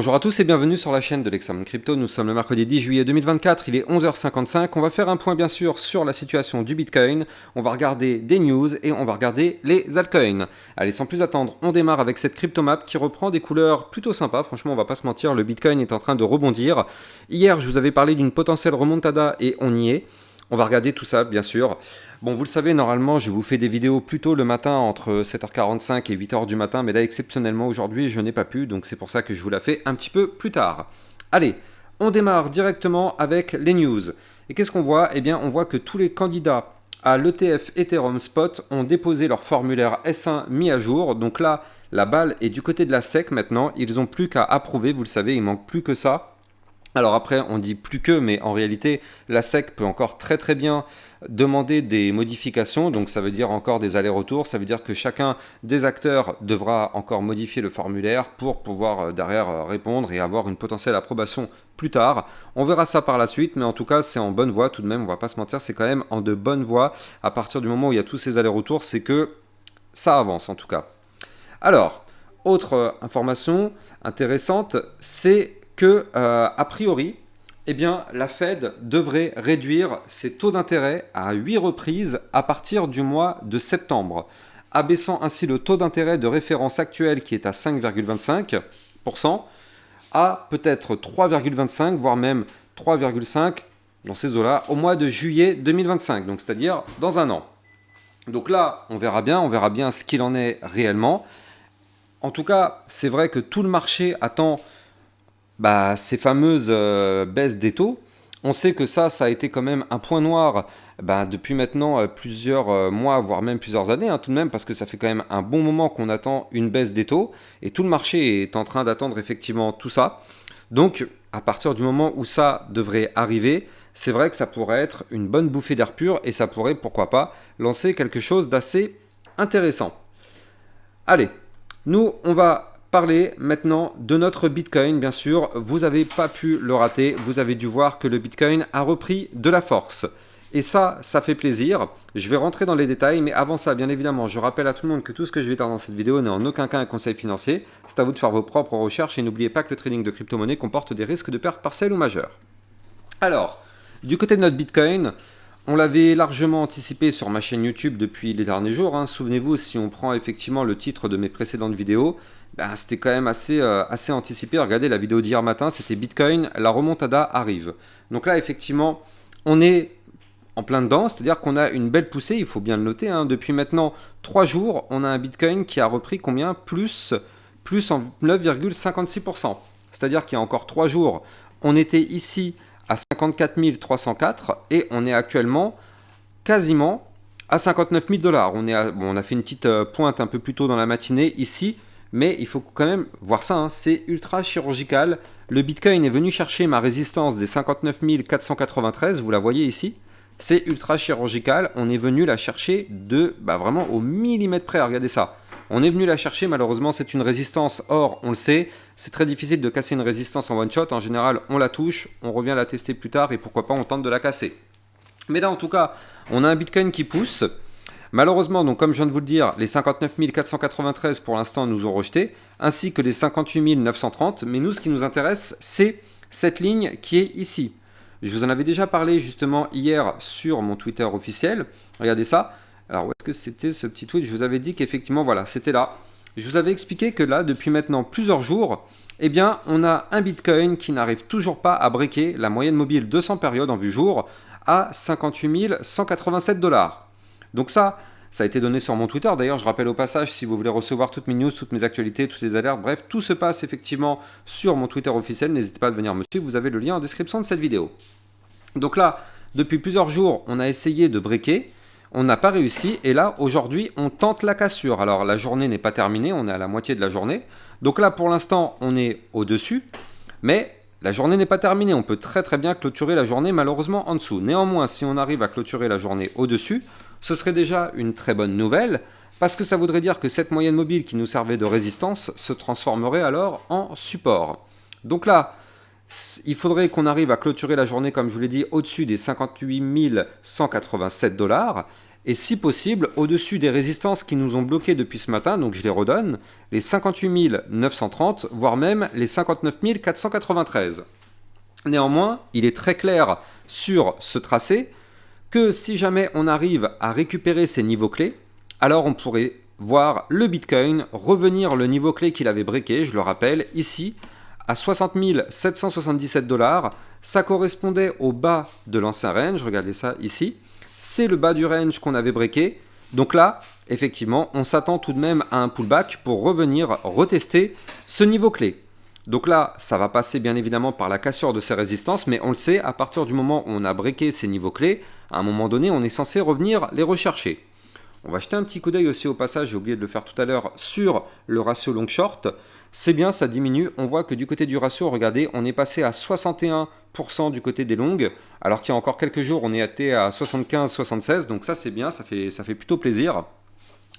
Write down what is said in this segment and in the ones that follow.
Bonjour à tous et bienvenue sur la chaîne de l'Examen Crypto. Nous sommes le mercredi 10 juillet 2024, il est 11h55. On va faire un point bien sûr sur la situation du Bitcoin. On va regarder des news et on va regarder les altcoins. Allez, sans plus attendre, on démarre avec cette cryptomap qui reprend des couleurs plutôt sympas. Franchement, on va pas se mentir, le Bitcoin est en train de rebondir. Hier, je vous avais parlé d'une potentielle remontada et on y est. On va regarder tout ça, bien sûr. Bon, vous le savez, normalement, je vous fais des vidéos plus tôt le matin, entre 7h45 et 8h du matin, mais là, exceptionnellement, aujourd'hui, je n'ai pas pu, donc c'est pour ça que je vous la fais un petit peu plus tard. Allez, on démarre directement avec les news. Et qu'est-ce qu'on voit? Eh bien, on voit que tous les candidats à l'ETF Ethereum Spot ont déposé leur formulaire S1 mis à jour. Donc là, la balle est du côté de la SEC maintenant. Ils n'ont plus qu'à approuver, vous le savez, il manque plus que ça. Alors après, on dit plus que, mais en réalité, la SEC peut encore très bien demander des modifications, donc ça veut dire encore des allers-retours, ça veut dire que chacun des acteurs devra encore modifier le formulaire pour pouvoir derrière répondre et avoir une potentielle approbation plus tard. On verra ça par la suite, mais en tout cas, c'est en bonne voie tout de même, on va pas se mentir, c'est quand même en de bonne voie. À partir du moment où il y a tous ces allers-retours, c'est que ça avance en tout cas. Alors, autre information intéressante, c'est que, a priori, eh bien, la Fed devrait réduire ses taux d'intérêt à 8 reprises à partir du mois de septembre, abaissant ainsi le taux d'intérêt de référence actuel qui est à 5,25% à peut-être 3,25, voire même 3,5 dans ces eaux-là, au mois de juillet 2025, donc c'est-à-dire dans un an. Donc là, on verra bien ce qu'il en est réellement. En tout cas, c'est vrai que tout le marché attend ces fameuses baisses des taux. On sait que ça a été quand même un point noir depuis maintenant plusieurs mois, voire même plusieurs années, tout de même, parce que ça fait quand même un bon moment qu'on attend une baisse des taux, et tout le marché est en train d'attendre effectivement tout ça. Donc, à partir du moment où ça devrait arriver, c'est vrai que ça pourrait être une bonne bouffée d'air pur, et ça pourrait, pourquoi pas, lancer quelque chose d'assez intéressant. Allez, nous, on va parler maintenant de notre Bitcoin, bien sûr. Vous n'avez pas pu le rater. Vous avez dû voir que le Bitcoin a repris de la force. Et ça fait plaisir. Je vais rentrer dans les détails, mais avant ça, bien évidemment, je rappelle à tout le monde que tout ce que je vais dire dans cette vidéo n'est en aucun cas un conseil financier. C'est à vous de faire vos propres recherches et n'oubliez pas que le trading de crypto-monnaie comporte des risques de perte partielle ou majeure. Alors, du côté de notre Bitcoin, on l'avait largement anticipé sur ma chaîne YouTube depuis les derniers jours. Souvenez-vous, si on prend effectivement le titre de mes précédentes vidéos, c'était quand même assez anticipé. Regardez la vidéo d'hier matin, c'était Bitcoin, la remontada arrive. Donc là, effectivement, on est en plein dedans, c'est-à-dire qu'on a une belle poussée, il faut bien le noter. Depuis maintenant 3 jours, on a un Bitcoin qui a repris combien? Plus en 9,56%. C'est-à-dire qu'il y a encore 3 jours, on était ici à 54 304 et on est actuellement quasiment à 59 000 $. On a fait une petite pointe un peu plus tôt dans la matinée ici, mais il faut quand même voir ça, c'est ultra chirurgical. Le Bitcoin est venu chercher ma résistance des 59 493, vous la voyez ici. C'est ultra chirurgical, on est venu la chercher de vraiment au millimètre près, regardez ça. On est venu la chercher, malheureusement c'est une résistance, or on le sait, c'est très difficile de casser une résistance en one shot, en général on la touche, on revient la tester plus tard et pourquoi pas on tente de la casser. Mais là en tout cas, on a un Bitcoin qui pousse. Malheureusement, donc comme je viens de vous le dire, les 59 493 pour l'instant nous ont rejeté, ainsi que les 58 930, mais nous ce qui nous intéresse c'est cette ligne qui est ici. Je vous en avais déjà parlé justement hier sur mon Twitter officiel, regardez ça. Alors où est-ce que c'était ce petit tweet? Je vous avais dit qu'effectivement voilà, c'était là. Je vous avais expliqué que là, depuis maintenant plusieurs jours, eh bien on a un Bitcoin qui n'arrive toujours pas à breaker la moyenne mobile 200 périodes en vue jour à 58 187 $. Donc ça a été donné sur mon Twitter. D'ailleurs, je rappelle au passage, si vous voulez recevoir toutes mes news, toutes mes actualités, toutes les alertes, bref, tout se passe effectivement sur mon Twitter officiel. N'hésitez pas à venir me suivre, vous avez le lien en description de cette vidéo. Donc là, depuis plusieurs jours, on a essayé de breaker, on n'a pas réussi, et là, aujourd'hui, on tente la cassure. Alors, la journée n'est pas terminée, on est à la moitié de la journée. Donc là, pour l'instant, on est au-dessus, mais la journée n'est pas terminée. On peut très bien clôturer la journée, malheureusement, en dessous. Néanmoins, si on arrive à clôturer la journée au-dessus, ce serait déjà une très bonne nouvelle, parce que ça voudrait dire que cette moyenne mobile qui nous servait de résistance se transformerait alors en support. Donc là, il faudrait qu'on arrive à clôturer la journée, comme je vous l'ai dit, au-dessus des 58 187 $. et si possible au-dessus des résistances qui nous ont bloqués depuis ce matin, donc je les redonne, les 58 930, voire même les 59 493. Néanmoins, il est très clair sur ce tracé que si jamais on arrive à récupérer ces niveaux clés, alors on pourrait voir le Bitcoin revenir le niveau clé qu'il avait breaké, je le rappelle, ici, à 60 777 $. Ça correspondait au bas de l'ancien range, regardez ça ici. C'est le bas du range qu'on avait breaké. Donc là, effectivement, on s'attend tout de même à un pullback pour revenir retester ce niveau clé. Donc là, ça va passer bien évidemment par la cassure de ces résistances, mais on le sait, à partir du moment où on a breaké ces niveaux clés, à un moment donné, on est censé revenir les rechercher. On va jeter un petit coup d'œil aussi au passage, j'ai oublié de le faire tout à l'heure, sur le ratio long-short. C'est bien, ça diminue. On voit que du côté du ratio, regardez, on est passé à 61% du côté des longues, alors qu'il y a encore quelques jours, on est été à 75-76. Donc ça, c'est bien, ça fait plutôt plaisir.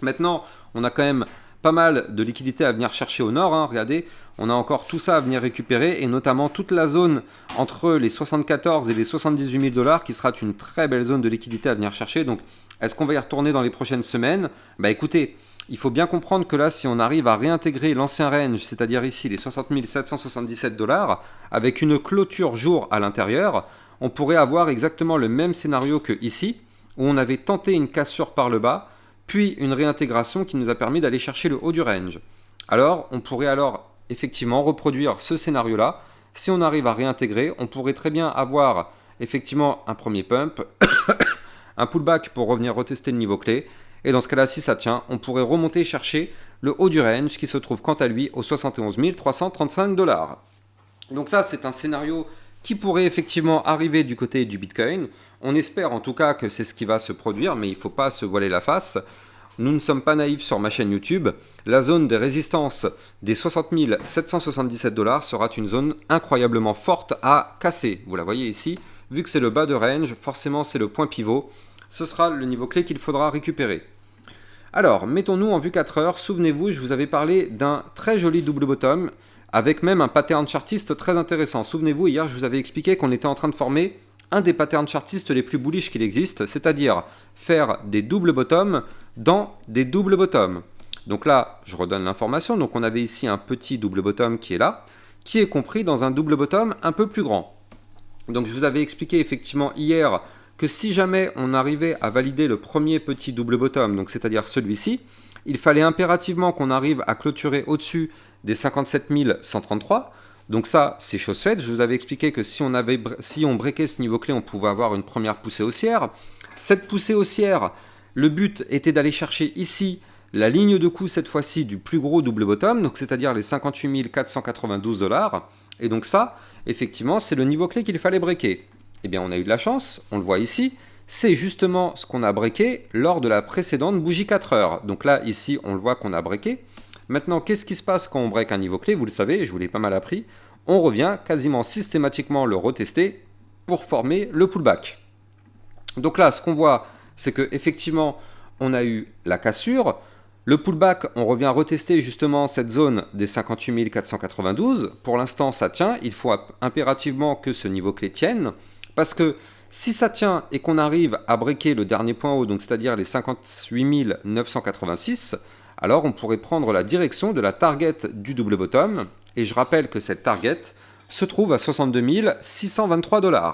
Maintenant, on a quand même pas mal de liquidités à venir chercher au nord. Regardez, on a encore tout ça à venir récupérer, et notamment toute la zone entre les 74 et les 78 000 $ qui sera une très belle zone de liquidité à venir chercher. Donc, est-ce qu'on va y retourner dans les prochaines semaines? Bah écoutez, il faut bien comprendre que là, si on arrive à réintégrer l'ancien range, c'est-à-dire ici les 60 777 $, avec une clôture jour à l'intérieur, on pourrait avoir exactement le même scénario que ici, où on avait tenté une cassure par le bas, puis une réintégration qui nous a permis d'aller chercher le haut du range. Alors, on pourrait alors effectivement reproduire ce scénario-là. Si on arrive à réintégrer, on pourrait très bien avoir effectivement un premier pump, un pullback pour revenir retester le niveau clé. Et dans ce cas-là, si ça tient, on pourrait remonter chercher le haut du range qui se trouve quant à lui aux 71 335 $. Donc ça, c'est un scénario qui pourrait effectivement arriver du côté du Bitcoin. On espère en tout cas que c'est ce qui va se produire, mais il ne faut pas se voiler la face. Nous ne sommes pas naïfs sur ma chaîne YouTube. La zone des résistances des 60 777 $ sera une zone incroyablement forte à casser. Vous la voyez ici, vu que c'est le bas de range, forcément c'est le point pivot. Ce sera le niveau clé qu'il faudra récupérer. Alors, mettons-nous en vue 4 heures. Souvenez-vous, je vous avais parlé d'un très joli double bottom, avec même un pattern chartiste très intéressant. Souvenez-vous, hier, je vous avais expliqué qu'on était en train de former un des patterns chartistes les plus bullish qu'il existe, c'est-à-dire faire des doubles bottoms dans des doubles bottoms. Donc là, je redonne l'information. Donc on avait ici un petit double bottom qui est là, qui est compris dans un double bottom un peu plus grand. Donc je vous avais expliqué effectivement hier que si jamais on arrivait à valider le premier petit double bottom, donc c'est-à-dire celui-ci, il fallait impérativement qu'on arrive à clôturer au-dessus des 57 133. Donc ça, c'est chose faite. Je vous avais expliqué que si on breakait ce niveau clé, on pouvait avoir une première poussée haussière. Cette poussée haussière, le but était d'aller chercher ici la ligne de coup, cette fois-ci, du plus gros double bottom, donc c'est-à-dire les 58 492 $. Et donc ça, effectivement, c'est le niveau clé qu'il fallait breaker. Eh bien, on a eu de la chance, on le voit ici, c'est justement ce qu'on a breaké lors de la précédente bougie 4 heures. Donc là, ici, on le voit qu'on a breaké. Maintenant, qu'est-ce qui se passe quand on break un niveau clé? Vous le savez, je vous l'ai pas mal appris. On revient quasiment systématiquement le retester pour former le pullback. Donc là, ce qu'on voit, c'est qu'effectivement, on a eu la cassure. Le pullback, on revient retester justement cette zone des 58 492. Pour l'instant, ça tient. Il faut impérativement que ce niveau clé tienne. Parce que si ça tient et qu'on arrive à breaker le dernier point haut, donc c'est-à-dire les 58 986, alors on pourrait prendre la direction de la target du double bottom. Et je rappelle que cette target se trouve à 62 623 $.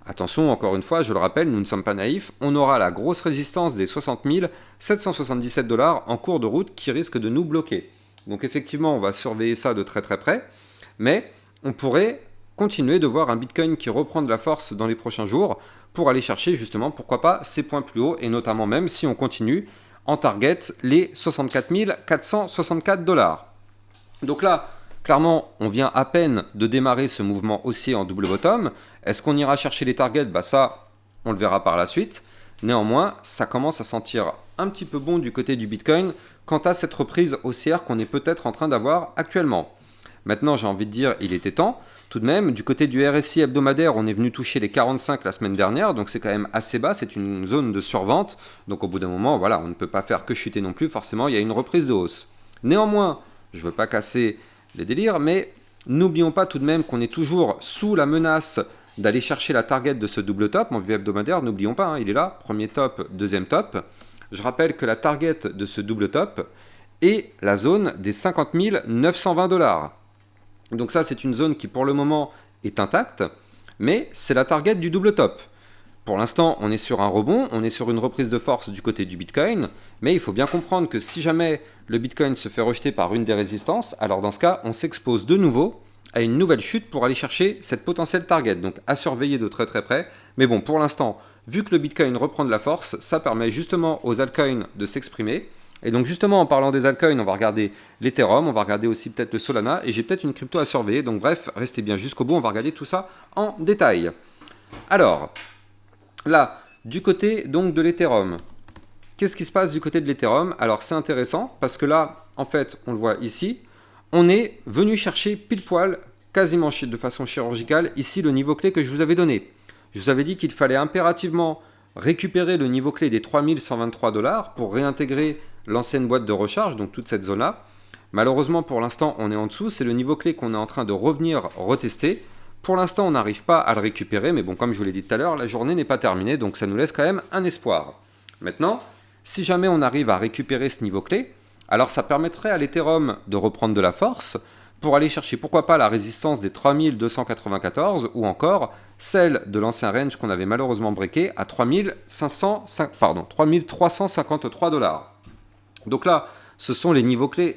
Attention, encore une fois, je le rappelle, nous ne sommes pas naïfs, on aura la grosse résistance des 60 777 $ en cours de route qui risque de nous bloquer. Donc effectivement, on va surveiller ça de très très près, mais on pourrait continuer de voir un Bitcoin qui reprend de la force dans les prochains jours pour aller chercher justement, pourquoi pas, ces points plus hauts, et notamment même si on continue en target les 64 464 $. Donc là, clairement, on vient à peine de démarrer ce mouvement haussier en double bottom. Est-ce qu'on ira chercher les targets? Ça, on le verra par la suite. Néanmoins, ça commence à sentir un petit peu bon du côté du Bitcoin quant à cette reprise haussière qu'on est peut-être en train d'avoir actuellement. Maintenant, j'ai envie de dire, il était temps. Tout de même, du côté du RSI hebdomadaire, on est venu toucher les 45 la semaine dernière, donc c'est quand même assez bas, c'est une zone de survente. Donc au bout d'un moment, voilà, on ne peut pas faire que chuter non plus, forcément, il y a une reprise de hausse. Néanmoins, je ne veux pas casser les délires, mais n'oublions pas tout de même qu'on est toujours sous la menace d'aller chercher la target de ce double top en vue hebdomadaire. N'oublions pas, hein, il est là, premier top, deuxième top. Je rappelle que la target de ce double top est la zone des 50 920 $. Donc ça, c'est une zone qui pour le moment est intacte, mais c'est la target du double top. Pour l'instant, on est sur un rebond, on est sur une reprise de force du côté du Bitcoin, mais il faut bien comprendre que si jamais le Bitcoin se fait rejeter par une des résistances, alors dans ce cas, on s'expose de nouveau à une nouvelle chute pour aller chercher cette potentielle target. Donc à surveiller de très très près. Mais bon, pour l'instant, vu que le Bitcoin reprend de la force, ça permet justement aux altcoins de s'exprimer. Et donc justement, en parlant des altcoins, on va regarder l'Ethereum, on va regarder aussi peut-être le Solana, et j'ai peut-être une crypto à surveiller. Donc bref, restez bien jusqu'au bout, on va regarder tout ça en détail. Alors, là, du côté donc de l'Ethereum, qu'est-ce qui se passe du côté de l'Ethereum? Alors c'est intéressant, parce que là, en fait, on le voit ici, on est venu chercher pile poil, quasiment de façon chirurgicale, ici le niveau clé que je vous avais donné. Je vous avais dit qu'il fallait impérativement récupérer le niveau clé des 3123 $ pour réintégrer l'ancienne boîte de recharge, donc toute cette zone-là. Malheureusement, pour l'instant, on est en dessous. C'est le niveau clé qu'on est en train de revenir retester. Pour l'instant, on n'arrive pas à le récupérer, mais bon, comme je vous l'ai dit tout à l'heure, la journée n'est pas terminée, donc ça nous laisse quand même un espoir. Maintenant, si jamais on arrive à récupérer ce niveau clé, alors ça permettrait à l'Ethereum de reprendre de la force pour aller chercher, pourquoi pas, la résistance des 3294 ou encore celle de l'ancien range qu'on avait malheureusement breaké à 3353 $. Donc là, ce sont les niveaux clés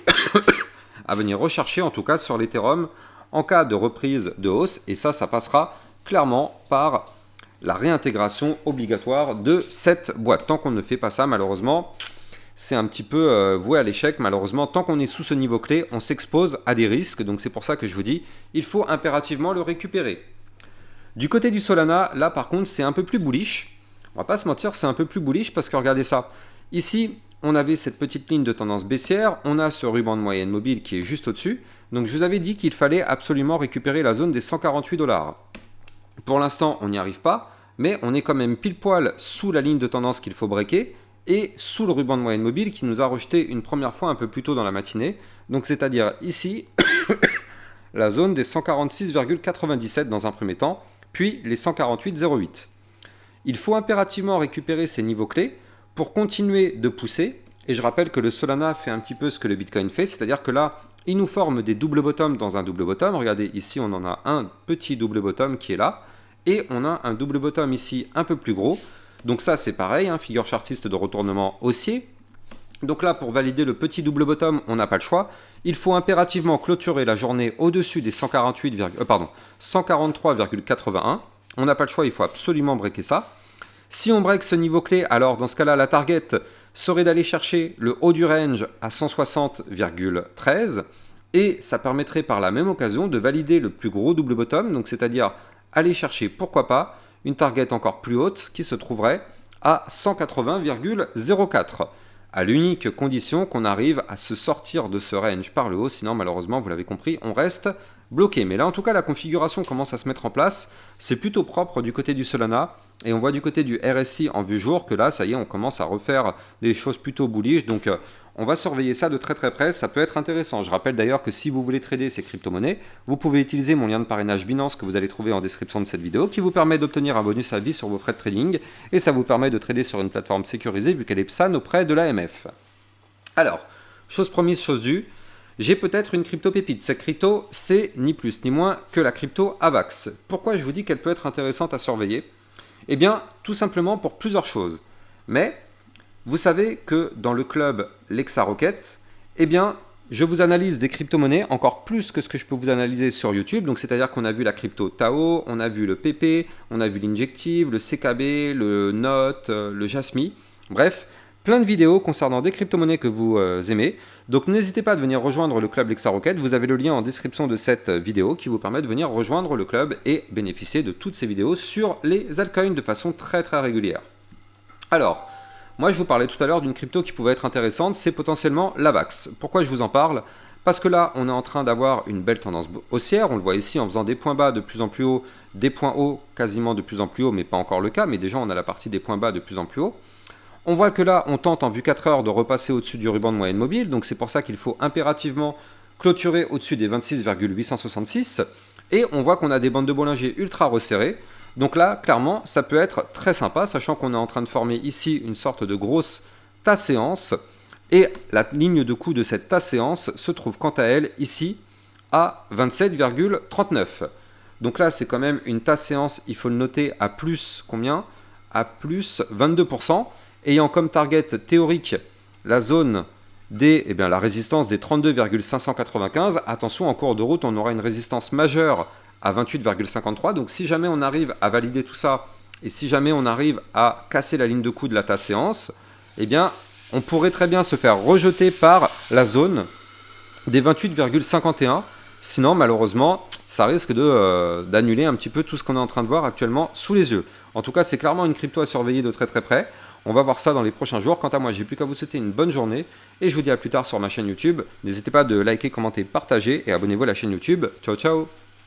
à venir rechercher, en tout cas sur l'Ethereum, en cas de reprise de hausse. Et ça passera clairement par la réintégration obligatoire de cette boîte. Tant qu'on ne fait pas ça, malheureusement, c'est un petit peu voué à l'échec. Malheureusement, tant qu'on est sous ce niveau clé, on s'expose à des risques. Donc c'est pour ça que je vous dis, il faut impérativement le récupérer. Du côté du Solana, là par contre, c'est un peu plus bullish. On va pas se mentir, c'est un peu plus bullish parce que regardez ça. Ici, on avait cette petite ligne de tendance baissière. On a ce ruban de moyenne mobile qui est juste au-dessus. Donc je vous avais dit qu'il fallait absolument récupérer la zone des 148 $. Pour l'instant, on n'y arrive pas. Mais on est quand même pile poil sous la ligne de tendance qu'il faut breaker et sous le ruban de moyenne mobile qui nous a rejeté une première fois un peu plus tôt dans la matinée. Donc c'est-à-dire ici, la zone des 146,97 dans un premier temps, puis les 148,08. Il faut impérativement récupérer ces niveaux clés pour continuer de pousser. Et je rappelle que le Solana fait un petit peu ce que le Bitcoin fait, c'est-à-dire que là, il nous forme des double bottoms dans un double bottom. Regardez, ici, on en a un petit double bottom qui est là. Et on a un double bottom ici un peu plus gros. Donc ça, c'est pareil, hein, figure chartiste de retournement haussier. Donc là, pour valider le petit double bottom, on n'a pas le choix. Il faut impérativement clôturer la journée au-dessus des 143,81. On n'a pas le choix, il faut absolument breaker ça. Si on break ce niveau clé, alors dans ce cas-là, la target serait d'aller chercher le haut du range à 160,13. Et ça permettrait par la même occasion de valider le plus gros double bottom, donc c'est-à-dire aller chercher, pourquoi pas, une target encore plus haute qui se trouverait à 180,04. À l'unique condition qu'on arrive à se sortir de ce range par le haut, sinon malheureusement, vous l'avez compris, on reste bloqué. Mais là, en tout cas, la configuration commence à se mettre en place. C'est plutôt propre du côté du Solana. Et on voit du côté du RSI en vue jour que là, ça y est, on commence à refaire des choses plutôt bullish. Donc, on va surveiller ça de très très près. Ça peut être intéressant. Je rappelle d'ailleurs que si vous voulez trader ces crypto-monnaies, vous pouvez utiliser mon lien de parrainage Binance que vous allez trouver en description de cette vidéo qui vous permet d'obtenir un bonus à vie sur vos frais de trading. Et ça vous permet de trader sur une plateforme sécurisée vu qu'elle est PSAN auprès de l'AMF. Alors, chose promise, chose due. J'ai peut-être une crypto pépite. Cette crypto, c'est ni plus ni moins que la crypto AVAX. Pourquoi je vous dis qu'elle peut être intéressante à surveiller ? Eh bien, tout simplement pour plusieurs choses. Mais, vous savez que dans le club LexaRocket, eh bien, je vous analyse des crypto-monnaies encore plus que ce que je peux vous analyser sur YouTube. Donc, c'est-à-dire qu'on a vu la crypto Tao, on a vu le PP, on a vu l'Injective, le CKB, le NOT, le Jasmy. Bref, plein de vidéos concernant des crypto-monnaies que vous aimez. Donc n'hésitez pas à venir rejoindre le club LexaRocket. Vous avez le lien en description de cette vidéo qui vous permet de venir rejoindre le club et bénéficier de toutes ces vidéos sur les altcoins de façon très très régulière. Alors, moi je vous parlais tout à l'heure d'une crypto qui pouvait être intéressante, c'est potentiellement l'AVAX. Pourquoi je vous en parle ? Parce que là, on est en train d'avoir une belle tendance haussière. On le voit ici en faisant des points bas de plus en plus haut, des points hauts quasiment de plus en plus haut, mais pas encore le cas. Mais déjà, on a la partie des points bas de plus en plus haut. On voit que là, on tente en vue 4 heures de repasser au-dessus du ruban de moyenne mobile. Donc c'est pour ça qu'il faut impérativement clôturer au-dessus des 26,866. Et on voit qu'on a des bandes de Bollinger ultra resserrées. Donc là, clairement, ça peut être très sympa, sachant qu'on est en train de former ici une sorte de grosse tasséance. Et la ligne de coup de cette tasséance se trouve quant à elle ici à 27,39. Donc là, c'est quand même une tasséance, il faut le noter, à plus combien? À plus 22%, ayant comme target théorique la zone des, la résistance des 32,595. Attention, en cours de route, on aura une résistance majeure à 28,53. Donc si jamais on arrive à valider tout ça, et si jamais on arrive à casser la ligne de coup de la tasséance, eh bien, on pourrait très bien se faire rejeter par la zone des 28,51. Sinon, malheureusement, ça risque d'annuler un petit peu tout ce qu'on est en train de voir actuellement sous les yeux. En tout cas, c'est clairement une crypto à surveiller de très très près. On va voir ça dans les prochains jours. Quant à moi, j'ai plus qu'à vous souhaiter une bonne journée et je vous dis à plus tard sur ma chaîne YouTube. N'hésitez pas de liker, commenter, partager et abonnez-vous à la chaîne YouTube. Ciao ciao.